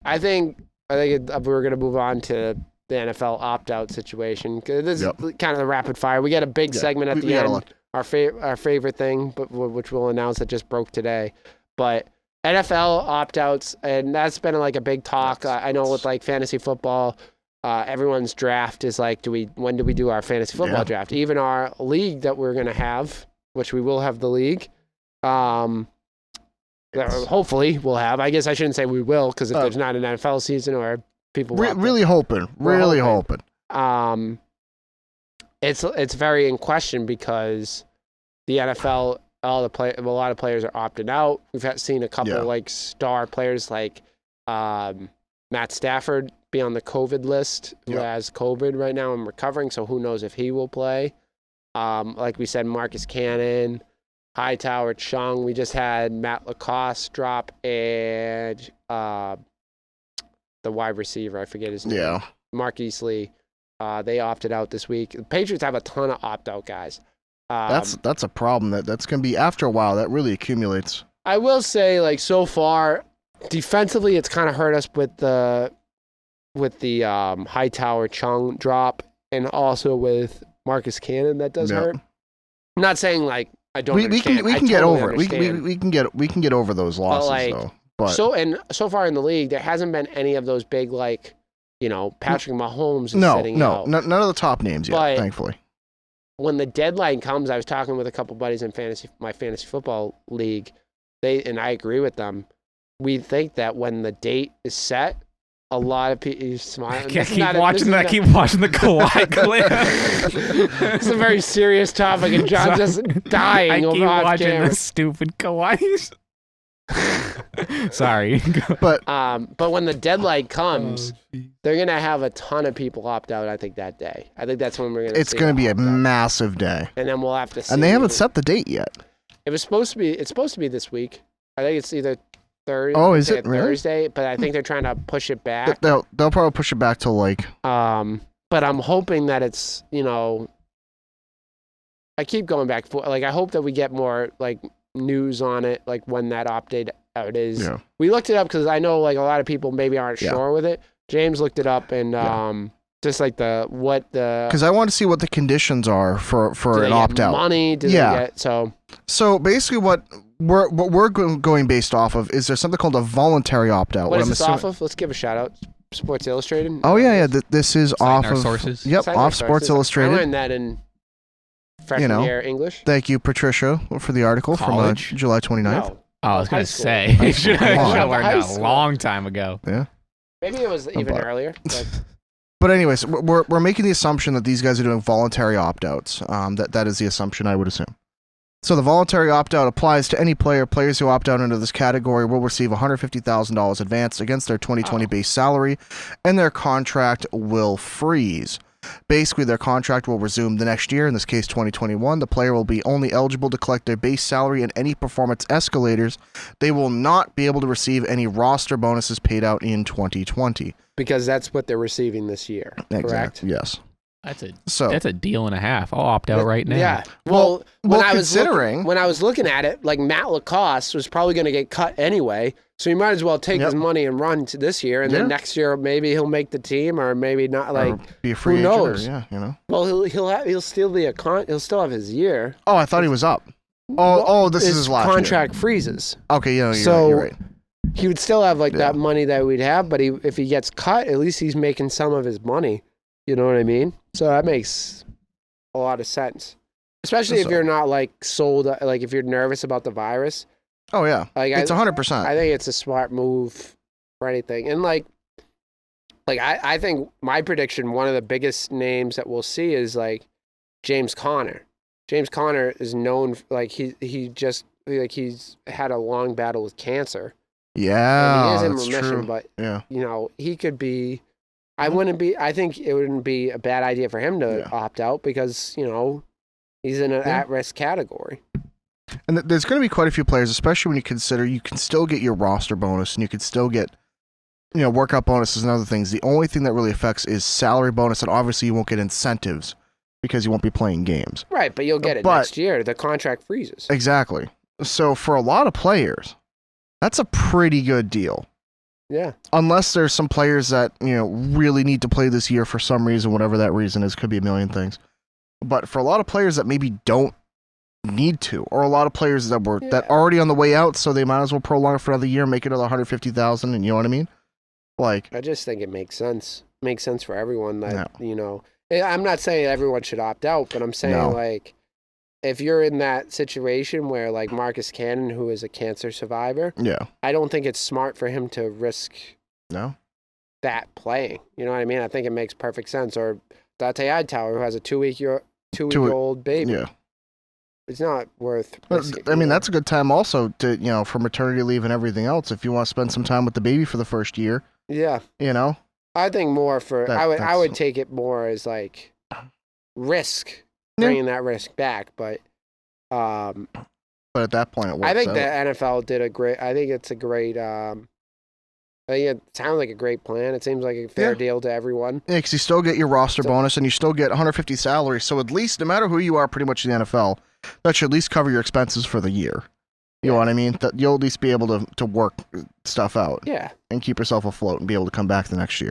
I think we're gonna move on to the NFL opt-out situation. 'Cause this is kind of the rapid fire. We got a big segment at the end. Our favorite thing, but which we'll announce that just broke today. But NFL opt-outs, and that's been like a big talk. I know with like fantasy football, everyone's draft is like, when do we do our fantasy football draft? Even our league that we're gonna have, which we will have the league. Hopefully we'll have. I guess I shouldn't say we will, because if there's not an NFL season or people really hoping. It's very in question because the NFL, a lot of players are opting out. We've seen a couple like star players like Matt Stafford be on the COVID list, who has COVID right now and recovering, so who knows if he will play. Like we said, Marcus Cannon, Hightower, Chung. We just had Matt Lacoste drop, and the wide receiver, I forget his name. Yeah. Marquise Lee. They opted out this week. The Patriots have a ton of opt-out guys. That's a problem. That's going to be, after a while, that really accumulates. I will say, like, so far, defensively, it's kind of hurt us with the Hightower Chung drop, and also with Marcus Cannon. That does hurt. I'm not saying like I don't. We can get over it. We can get over those losses though. But so far in the league, there hasn't been any of those big, like, Patrick Mahomes is sitting out. None of the top names yet, but thankfully. When the deadline comes, I was talking with a couple buddies in my fantasy football league. And I agree with them. We think that when the date is set, a lot of people smiling. Keep watching the Kawhi clip. It's a very serious topic, and John's just dying. I keep watching camera. the stupid Kawhi. Sorry, but when the deadline comes, they're gonna have a ton of people opt out. I think that day. I think that's when we're gonna. It's gonna be a massive day, and then we'll have to see. And they haven't set the date yet. It's supposed to be this week. I think it's either Thursday. Oh, is it really? Thursday? But I think they're trying to push it back. They'll probably push it back to like. But I'm hoping that it's I keep going back for I hope that we get more like news on it, like when that opt-out is. Yeah. We looked it up because I know like a lot of people maybe aren't sure with it. James looked it up and just like because I want to see what the conditions are for an opt-out. Money? Do they get So basically, what we're going based off of is there's something called a voluntary opt-out. What is this off of? Let's give a shout out. Sports Illustrated. Oh yeah. This is off our of sources. Yep, off Sports Illustrated. I learned that in freshman year English. Thank you, Patricia, for the article from July 29th. No. Oh, I was going to say. I should have learned that a long time ago. Yeah. Maybe it was even earlier. But anyways, we're making the assumption that these guys are doing voluntary opt-outs. That is the assumption, I would assume. So the voluntary opt-out applies to any player. Players who opt out into this category will receive $150,000 advanced against their 2020 base salary, and their contract will freeze. Basically, their contract will resume the next year, in this case 2021. The player will be only eligible to collect their base salary and any performance escalators. They will not be able to receive any roster bonuses paid out in 2020. Because that's what they're receiving this year, correct? Exactly. Yes. That's a deal and a half. I'll opt out right now. Yeah. Well, when I was looking at it, like Matt Lacoste was probably going to get cut anyway, so he might as well take his money and run to this year, and then next year maybe he'll make the team, or maybe not. Like, or be a free who agent. knows? Well, he'll still be he'll still have his year. Oh, I thought he was up. This is his last contract freezes. Okay, you're right. He would still have that money that we'd have, but if he gets cut, at least he's making some of his money. You know what I mean? So that makes a lot of sense, especially if you're not sold, if you're nervous about the virus. Oh yeah, it's 100%. I think it's a smart move for anything, and I think my prediction, one of the biggest names that we'll see is James Conner. James Conner is known he's had a long battle with cancer. Yeah, and he is in remission, but he could be. I think it wouldn't be a bad idea for him to opt out because, he's in an at-risk category. And there's going to be quite a few players, especially when you consider you can still get your roster bonus and you can still get, workout bonuses and other things. The only thing that really affects is salary bonus, and obviously you won't get incentives because you won't be playing games. Right, but you'll get it next year. The contract freezes. Exactly. So for a lot of players, that's a pretty good deal. Yeah. Unless there's some players that, really need to play this year for some reason, whatever that reason is, could be a million things. But for a lot of players that maybe don't need to, or a lot of players that were that already on the way out, so they might as well prolong it for another year, make it another 150,000, and you know what I mean? Like, I just think it makes sense. Makes sense for everyone that, I'm not saying everyone should opt out, but I'm saying like, if you're in that situation where like Marcus Cannon, who is a cancer survivor, I don't think it's smart for him to risk that playing. You know what I mean? I think it makes perfect sense. Or Dante Hightower, who has a two-week-old baby. Yeah. It's not worth risking. I mean, that's a good time also to, for maternity leave and everything else. If you want to spend some time with the baby for the first year. Yeah. I think more for, I would take it more as like risk, bringing that risk back. But at that point, it works I think out. the NFL did I think it's a great, I think it sounds like a great plan. It seems like a fair deal to everyone. Yeah, because you still get your roster bonus and you still get 150 salary. So at least, no matter who you are, pretty much in the NFL, that should at least cover your expenses for the year. You know what I mean? That you'll at least be able to work stuff out. Yeah. And keep yourself afloat and be able to come back the next year.